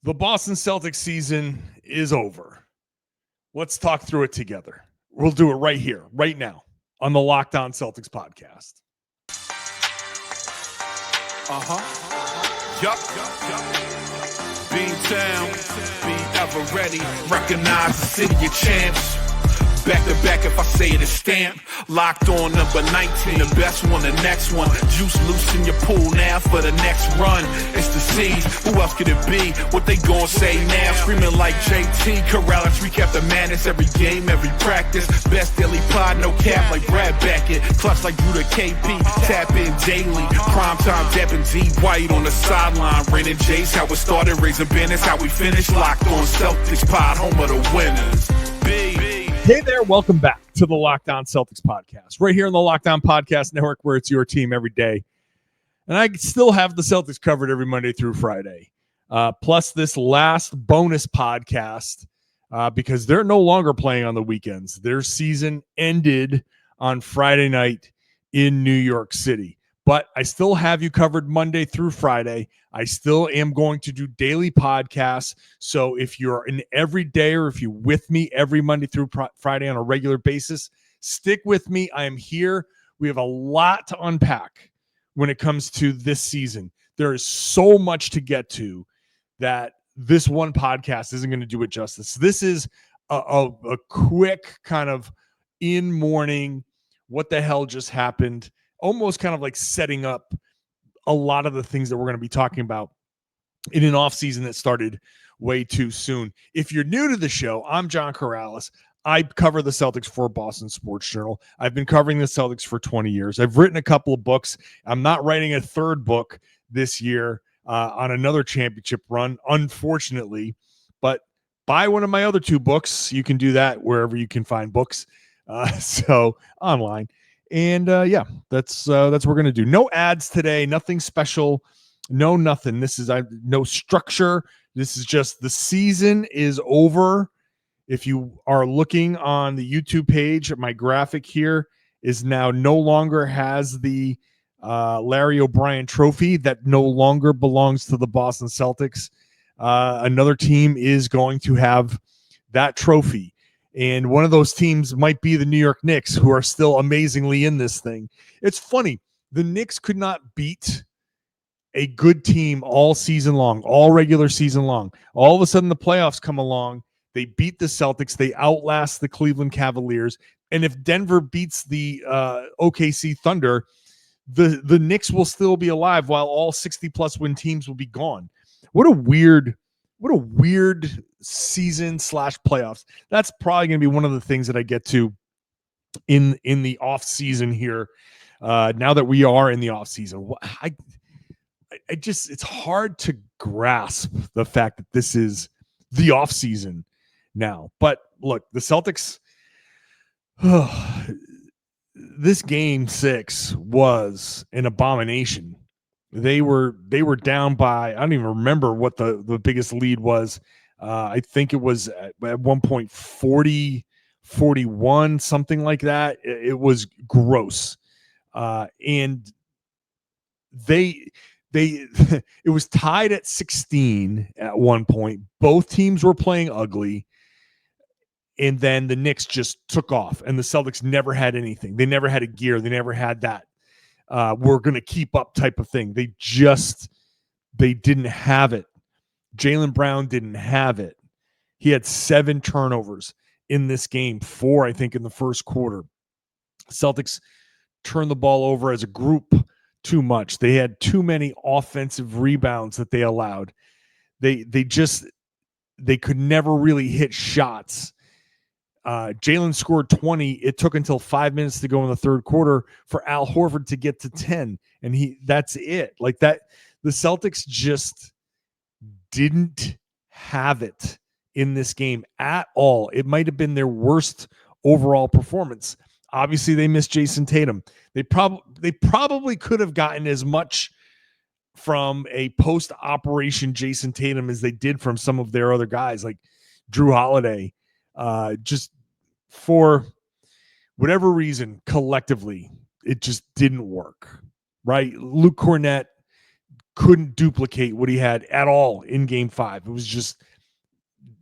The Boston Celtics season is over. Let's talk through it together. We'll do it right here, right now, on the Locked On Celtics podcast. Yup. Beantown, be ever ready. Recognize the city of champs. Back to back, if I say it, it's stamped. Locked on number 19, the best one, the next one. Juice loose in your pool now for the next run. It's the C's, who else could it be? What they gon' say now? Screaming like JT, Karalis, recap the madness. Every game, every practice. Best daily pod, no cap like Brad Beckett. Clutch like Jrue to KP, tap in daily. Primetime dapping D White on the sideline. Raining Jays, how it started, raising banners, how we finished. Locked on Celtics pod, home of the winners. Hey there, welcome back to the Locked On Celtics podcast, right here on the Locked On Podcast Network, where it's your team every day. And I still have the Celtics covered every Monday through Friday, plus this last bonus podcast because they're no longer playing on the weekends. Their season ended on Friday night in New York City. But I still have you covered Monday through Friday. I still am going to do daily podcasts. So if you're an everyday or if you're with me every Monday through Friday on a regular basis, stick with me. I am here. We have a lot to unpack when it comes to this season. There is so much to get to that this one podcast isn't going to do it justice. This is a quick kind of in morning, what the hell just happened, almost kind of like setting up a lot of the things that we're going to be talking about in an offseason that started way too soon. If you're new to the show, I'm John Karalis. I cover the Celtics for Boston Sports Journal. I've been covering the Celtics for 20 years. I've written a couple of books. I'm not writing a third book this year on another championship run, unfortunately. But buy one of my other two books. You can do that wherever you can find books. So online. And that's what we're going to do. No ads today, nothing special, no nothing. This is no structure. This is just the season is over. If you are looking on the YouTube page, my graphic here is now no longer has the Larry O'Brien trophy that no longer belongs to the Boston Celtics. Another team is going to have that trophy. And one of those teams might be the New York Knicks, who are still amazingly in this thing. It's funny. The Knicks could not beat a good team all season long, all regular season long. All of a sudden, the playoffs come along. They beat the Celtics. They outlast the Cleveland Cavaliers. And if Denver beats the OKC Thunder, the Knicks will still be alive while all 60-plus win teams will be gone. What a weird season / playoffs. That's probably going to be one of the things that I get to in the off season here. Now that we are in the off season, I just, it's hard to grasp the fact that this is the off season now. But look, the Celtics, this game 6 was an abomination. They were down by, I don't even remember what the biggest lead was. I think it was at one point 40-41, something like that. It was gross. And they it was tied at 16 at one point. Both teams were playing ugly. And then the Knicks just took off, and the Celtics never had anything. They never had a gear. They never had that. We're going to keep up type of thing. They didn't have it. Jaylen Brown didn't have it. He had 7 turnovers in this game, 4, I think, in the first quarter. Celtics turned the ball over as a group too much. They had too many offensive rebounds that they allowed. They could never really hit shots. Jaylen scored 20. It took until 5 minutes to go in the third quarter for Al Horford to get to 10. And that's it. Like that, the Celtics just didn't have it in this game at all. It might have been their worst overall performance. Obviously, they missed Jayson Tatum. They probably could have gotten as much from a post-operation Jayson Tatum as they did from some of their other guys like Jrue Holiday. Just for whatever reason, collectively, it just didn't work, right? Luke Cornett couldn't duplicate what he had at all in game 5. It was just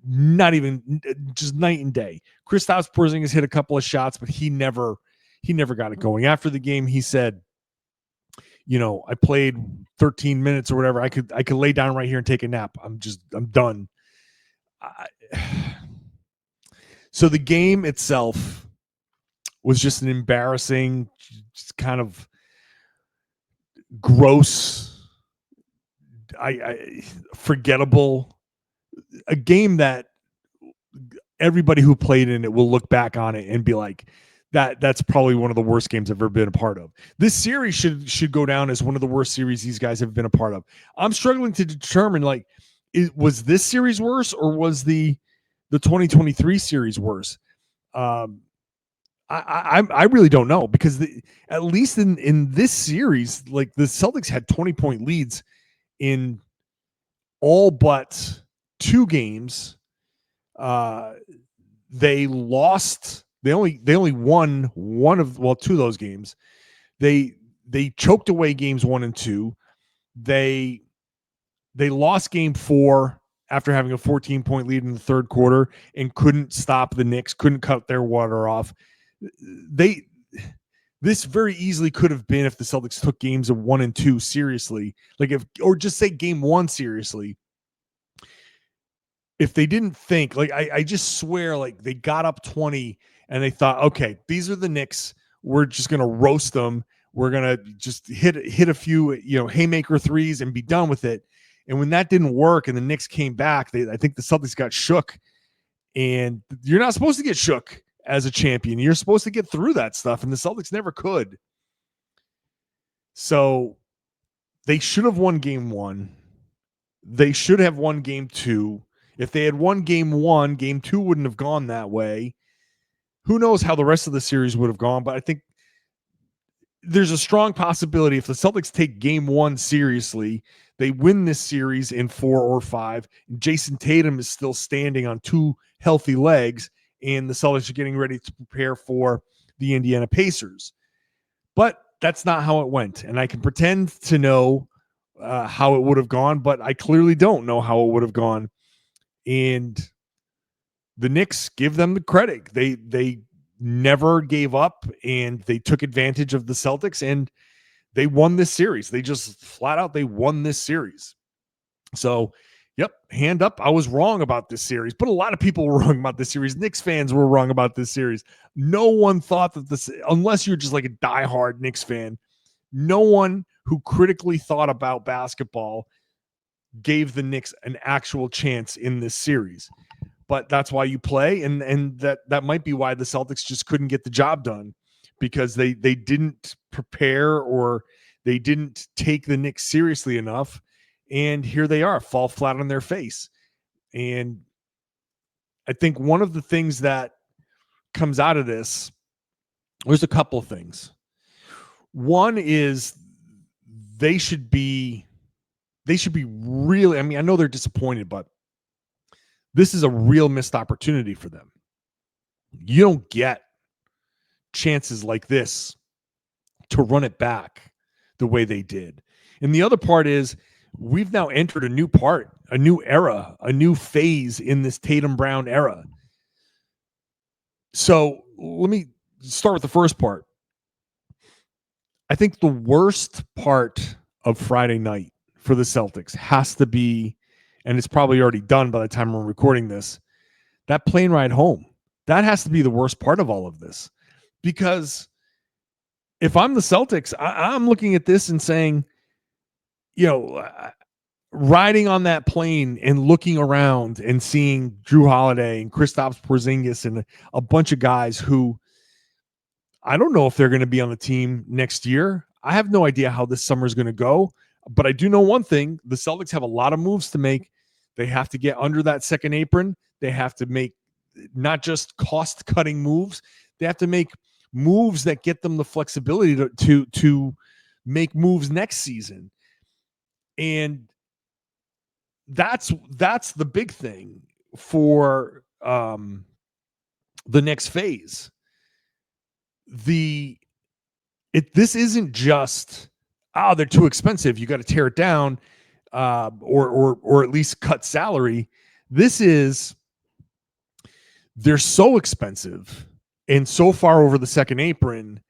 not even, just night and day. Kristaps Porzingis hit a couple of shots, but he never got it going. After the game, he said, I played 13 minutes or whatever. I could lay down right here and take a nap. I'm done. So the game itself was just an embarrassing, just kind of gross, forgettable, a game that everybody who played in it will look back on it and be like, that's probably one of the worst games I've ever been a part of. This series should go down as one of the worst series these guys have been a part of. I'm struggling to determine, like, was this series worse or was the 2023 series worse? I really don't know, because at least in this series, like, the Celtics had 20-point leads in all but 2 games. They lost. They only won 2 of those games. They choked away games 1 and 2. They lost game 4 after having a 14-point lead in the third quarter and couldn't stop the Knicks, couldn't cut their water off. This very easily could have been, if the Celtics took games of 1 and 2 seriously, or just say game 1 seriously. If they didn't think, like, I just swear, like, they got up 20 and they thought, okay, these are the Knicks. We're just going to roast them. We're going to just hit a few, haymaker threes and be done with it. And when that didn't work and the Knicks came back, I think the Celtics got shook. And you're not supposed to get shook as a champion. You're supposed to get through that stuff, and the Celtics never could. So they should have won game 1. They should have won game 2. If they had won game 1, game 2 wouldn't have gone that way. Who knows how the rest of the series would have gone, but I think there's a strong possibility if the Celtics take game 1 seriously, they win this series in 4 or 5. Jayson Tatum is still standing on 2 healthy legs, and the Celtics are getting ready to prepare for the Indiana Pacers. But that's not how it went, and I can pretend to know how it would have gone, but I clearly don't know how it would have gone. And the Knicks, give them the credit. They never gave up, and they took advantage of the Celtics, and they won this series. They just flat out, they won this series. So, yep, hand up. I was wrong about this series, but a lot of people were wrong about this series. Knicks fans were wrong about this series. No one thought that this, unless you're just like a diehard Knicks fan, no one who critically thought about basketball gave the Knicks an actual chance in this series. But that's why you play, and that might be why the Celtics just couldn't get the job done, because they didn't prepare, or they didn't take the Knicks seriously enough, and here they are, fall flat on their face. And I think one of the things that comes out of this, there's a couple of things. One is they should be really, I mean, I know they're disappointed, but this is a real missed opportunity for them. You don't get chances like this to run it back the way they did. And the other part is, we've now entered a new era, a new phase in this Tatum Brown era. So let me start with the first part. I think the worst part of Friday night for the Celtics has to be, and it's probably already done by the time we're recording this, that plane ride home. That has to be the worst part of all of this. Because if I'm the Celtics, I'm looking at this and saying, riding on that plane and looking around and seeing Jrue Holiday and Kristaps Porzingis and a bunch of guys who I don't know if they're going to be on the team next year. I have no idea how this summer is going to go. But I do know one thing. The Celtics have a lot of moves to make. They have to get under that second apron. They have to make not just cost-cutting moves. They have to make moves that get them the flexibility to make moves next season. And that's the big thing for the next phase. This isn't just they're too expensive, you got to tear it down, or at least cut salary. This is, they're so expensive and so far over the second apron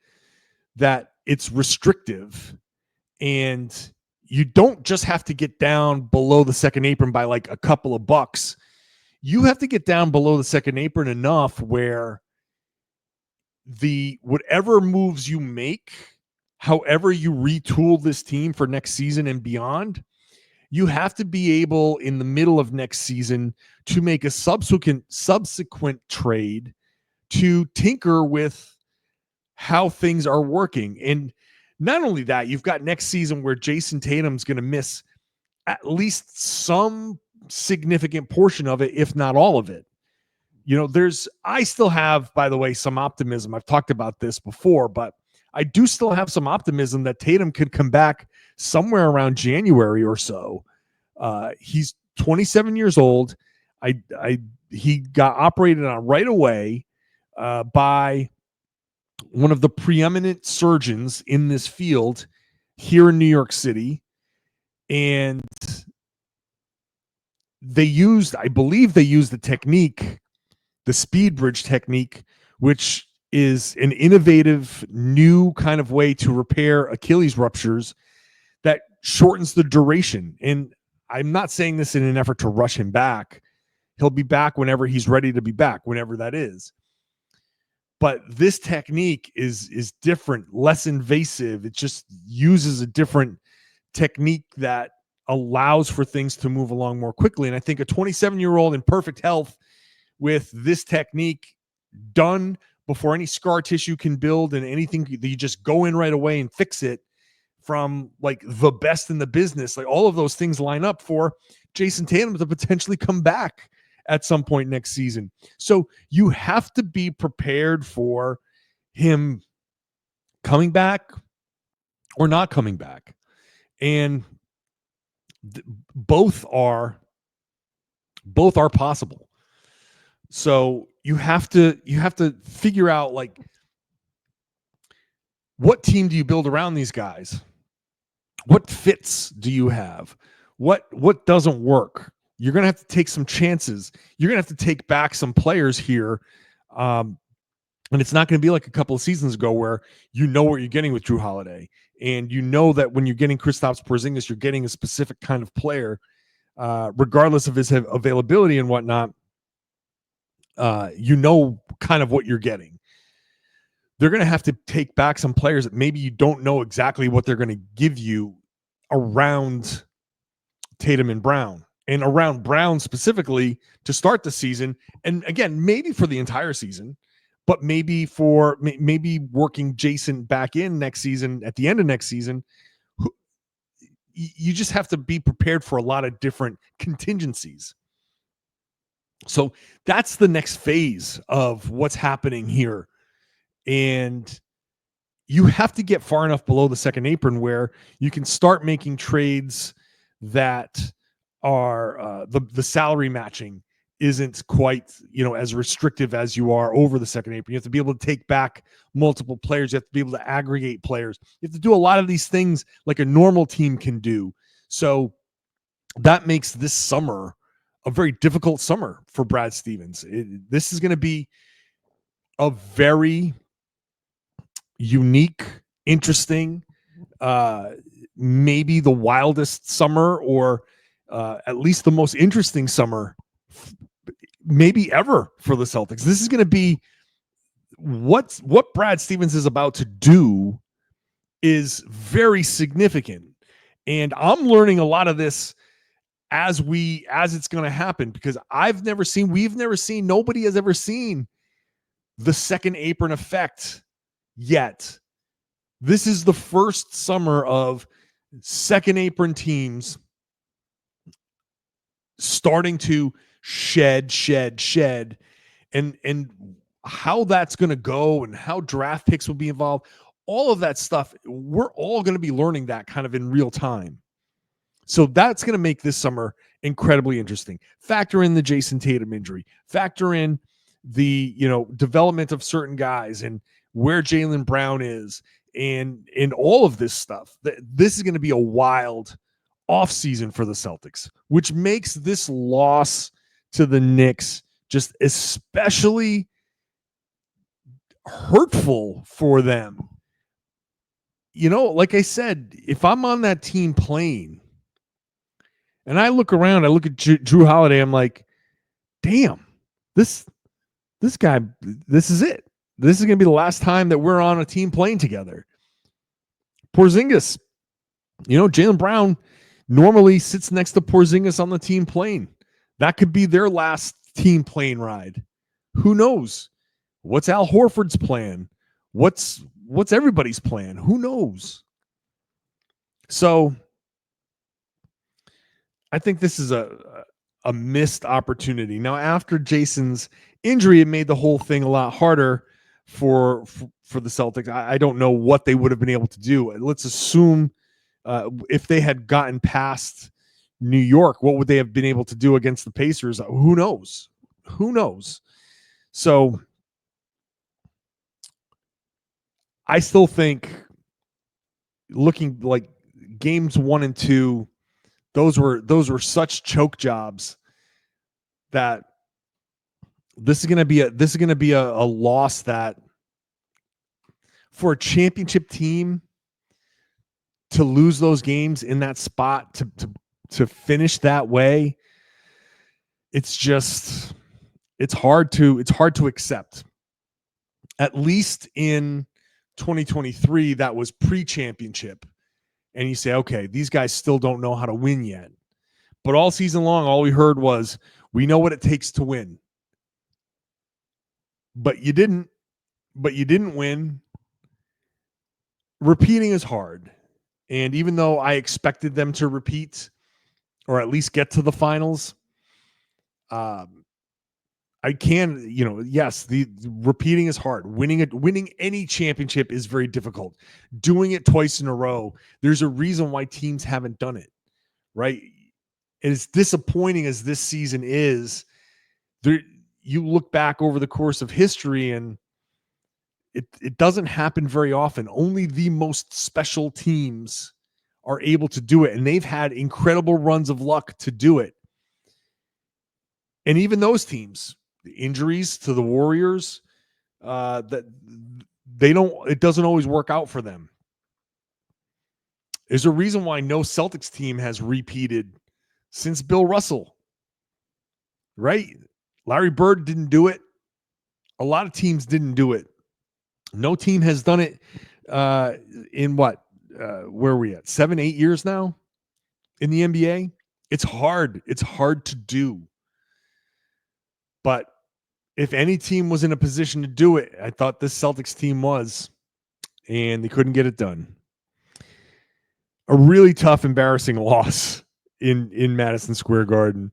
that it's restrictive. And you don't just have to get down below the second apron by like a couple of bucks. You have to get down below the second apron enough where whatever moves you make, however you retool this team for next season and beyond, you have to be able in the middle of next season to make a subsequent trade to tinker with how things are working. And not only that, you've got next season where Jayson Tatum's going to miss at least some significant portion of it, if not all of it. I still have, by the way, some optimism. I've talked about this before, but I do still have some optimism that Tatum could come back somewhere around January or so. He's 27 years old. He got operated on right away by one of the preeminent surgeons in this field here in New York City. And I believe they used the technique, the speed bridge technique, which is an innovative new kind of way to repair Achilles ruptures that shortens the duration. And I'm not saying this in an effort to rush him back. He'll be back whenever he's ready to be back, whenever that is. But this technique is different, less invasive. It just uses a different technique that allows for things to move along more quickly. And I think a 27-year-old in perfect health with this technique done before any scar tissue can build and anything that you just go in right away and fix it from like the best in the business, like all of those things line up for Jayson Tatum to potentially come back at some point next season. So you have to be prepared for him coming back or not coming back. And both are possible. So you have to figure out, like, what team do you build around these guys? What fits do you have? What doesn't work? You're going to have to take some chances. You're going to have to take back some players here. And it's not going to be like a couple of seasons ago where you know what you're getting with Jrue Holiday. And you know that when you're getting Kristaps Porzingis, you're getting a specific kind of player, regardless of his availability and whatnot. You know kind of what you're getting. They're going to have to take back some players that maybe you don't know exactly what they're going to give you around Tatum and Brown. And around Brown specifically to start the season. And again, maybe for the entire season, but maybe working Jayson back in next season, at the end of next season. You just have to be prepared for a lot of different contingencies. So that's the next phase of what's happening here. And you have to get far enough below the second apron where you can start making trades that are the salary matching isn't quite, as restrictive as you are over the second apron. You have to be able to take back multiple players. You have to be able to aggregate players. You have to do a lot of these things like a normal team can do. So that makes this summer a very difficult summer for Brad Stevens. This is going to be a very unique, interesting, maybe the wildest summer, or at least the most interesting summer maybe ever for the Celtics. This is going to be what Brad Stevens is about to do is very significant. And I'm learning a lot of this as it's going to happen, because nobody has ever seen the second apron effect yet. This is the first summer of second apron teams starting to shed, and how that's going to go and how draft picks will be involved. All of that stuff, we're all going to be learning that kind of in real time. So that's going to make this summer incredibly interesting. Factor in the Jayson Tatum injury, factor in the, development of certain guys and where Jaylen Brown is, and in all of this stuff. This is going to be a wild offseason for the Celtics, which makes this loss to the Knicks just especially hurtful for them. You know, like I said, if I'm on that team playing and I look around, I look at Jrue Holiday, I'm like, damn, this guy, this is it. This is going to be the last time that we're on a team playing together. Porzingis, you know, Jaylen Brown normally sits next to Porzingis on the team plane. That could be their last team plane ride. Who knows? What's Al Horford's plan? What's everybody's plan? Who knows? So I think this is a missed opportunity. Now, after Jayson's injury, it made the whole thing a lot harder for the Celtics. I don't know what they would have been able to do. Let's assume if they had gotten past New York, what would they have been able to do against the Pacers? Who knows? Who knows? So I still think, looking like games 1 and 2, those were such choke jobs that this is going to be a loss that, for a championship team to lose those games in that spot, to finish that way, it's hard to accept. At least in 2023, that was pre-championship. And you say, okay, these guys still don't know how to win yet. But all season long, all we heard was, we know what it takes to win. But you didn't win. Repeating is hard. And even though I expected them to repeat, or at least get to the finals, I can, yes, the repeating is hard. Winning any championship is very difficult. Doing it twice in a row, there's a reason why teams haven't done it, right? As disappointing as this season is, you look back over the course of history and it doesn't happen very often. Only the most special teams are able to do it, and they've had incredible runs of luck to do it. And even those teams, the injuries to the Warriors, that it doesn't always work out for them. There's a reason why no Celtics team has repeated since Bill Russell, right? Larry Bird didn't do it. A lot of teams didn't do it. No team has done it in what? Where are we at? 7-8 years now in the NBA. It's hard. It's hard to do. But if any team was in a position to do it, I thought this Celtics team was, and they couldn't get it done. A really tough, embarrassing loss in Madison Square Garden.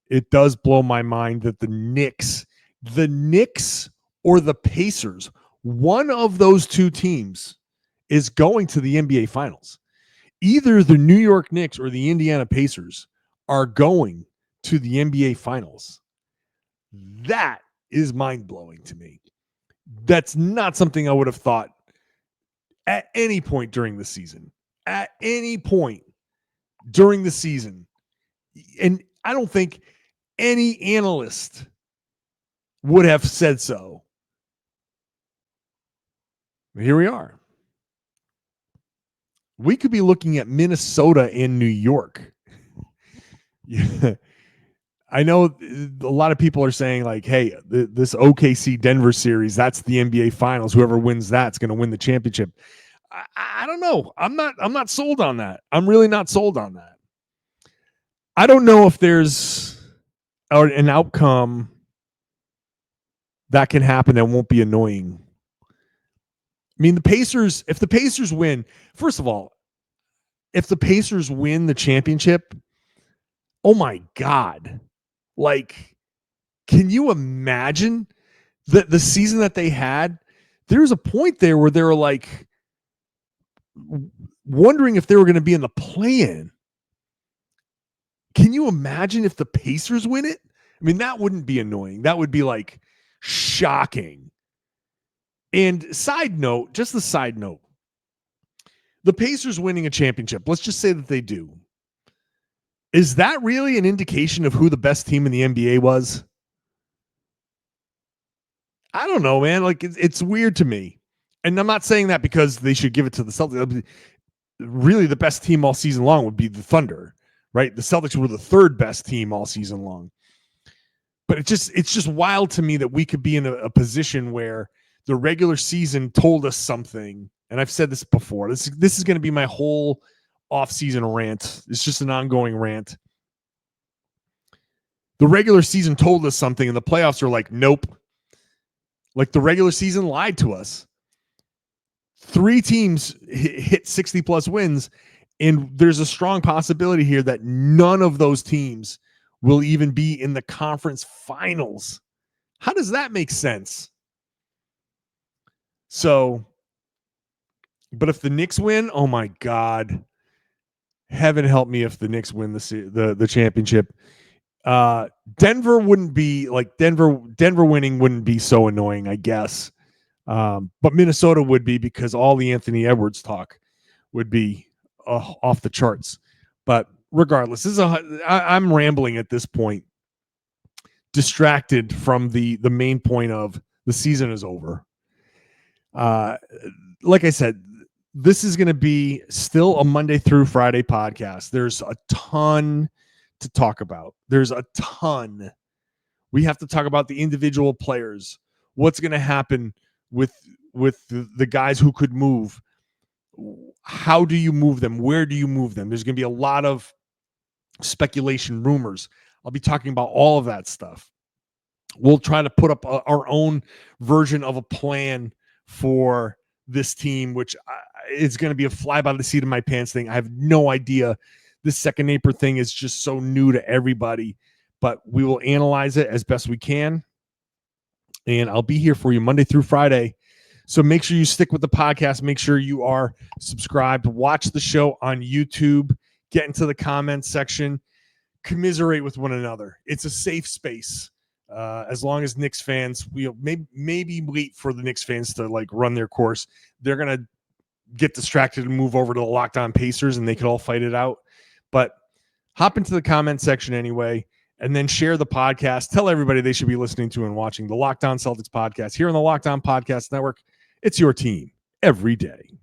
It does blow my mind that the Knicks or the Pacers, one of those two teams is going to the NBA Finals. Either the New York Knicks or the Indiana Pacers are going to the NBA Finals. That is mind-blowing to me. That's not something I would have thought at any point during the season. At any point during the season. And I don't think any analyst would have said so. Here we are. We could be looking at Minnesota and New York. Yeah. I know a lot of people are saying, like, hey, this OKC Denver series, that's the NBA Finals. Whoever wins that's going to win the championship. I don't know. I'm not sold on that. I'm really not sold on that. I don't know if there's an outcome that can happen that won't be annoying. I mean, if the Pacers win, first of all, if the Pacers win the championship, oh my God. Like, can you imagine the season that they had? There was a point there where they were like wondering if they were going to be in the play-in. Can you imagine if the Pacers win it? I mean, that wouldn't be annoying. That would be like shocking. And side note, just the side note, the Pacers winning a championship, let's just say that they do. Is that really an indication of who the best team in the NBA was? I don't know, man. Like, it's weird to me. And I'm not saying that because they should give it to the Celtics. Really, the best team all season long would be the Thunder, right? The Celtics were the third best team all season long. But it's just wild to me that we could be in a position where the regular season told us something. And I've said this before. This is going to be my whole offseason rant. It's just an ongoing rant. The regular season told us something, and the playoffs are like, nope. Like, the regular season lied to us. 3 teams hit 60-plus wins, and there's a strong possibility here that none of those teams will even be in the conference finals. How does that make sense? So, but if the Knicks win, oh my God, heaven help me if the Knicks win the championship. Denver wouldn't be like Denver winning wouldn't be so annoying, I guess. But Minnesota would be, because all the Anthony Edwards talk would be off the charts. But regardless, I'm rambling at this point, distracted from the main point of the season is over. Like I said, this is going to be still a Monday through Friday podcast. There's a ton to talk about. There's a ton. We have to talk about the individual players. What's going to happen with the guys who could move? How do you move them? Where do you move them? There's going to be a lot of speculation, rumors. I'll be talking about all of that stuff. We'll try to put up our own version of a plan for this team, which is going to be a fly by the seat of my pants thing. I have no idea. This second April thing is just so new to everybody, but we will analyze it as best we can. And I'll be here for you Monday through Friday. So make sure you stick with the podcast. Make sure you are subscribed. Watch the show on YouTube. Get into the comments section. Commiserate with one another. It's a safe space. As long as Knicks fans, maybe wait for the Knicks fans to like run their course. They're going to get distracted and move over to the Locked On Pacers, and they could all fight it out. But hop into the comment section anyway, and then share the podcast. Tell everybody they should be listening to and watching the Locked On Celtics podcast here on the Locked On Podcast Network. It's your team every day.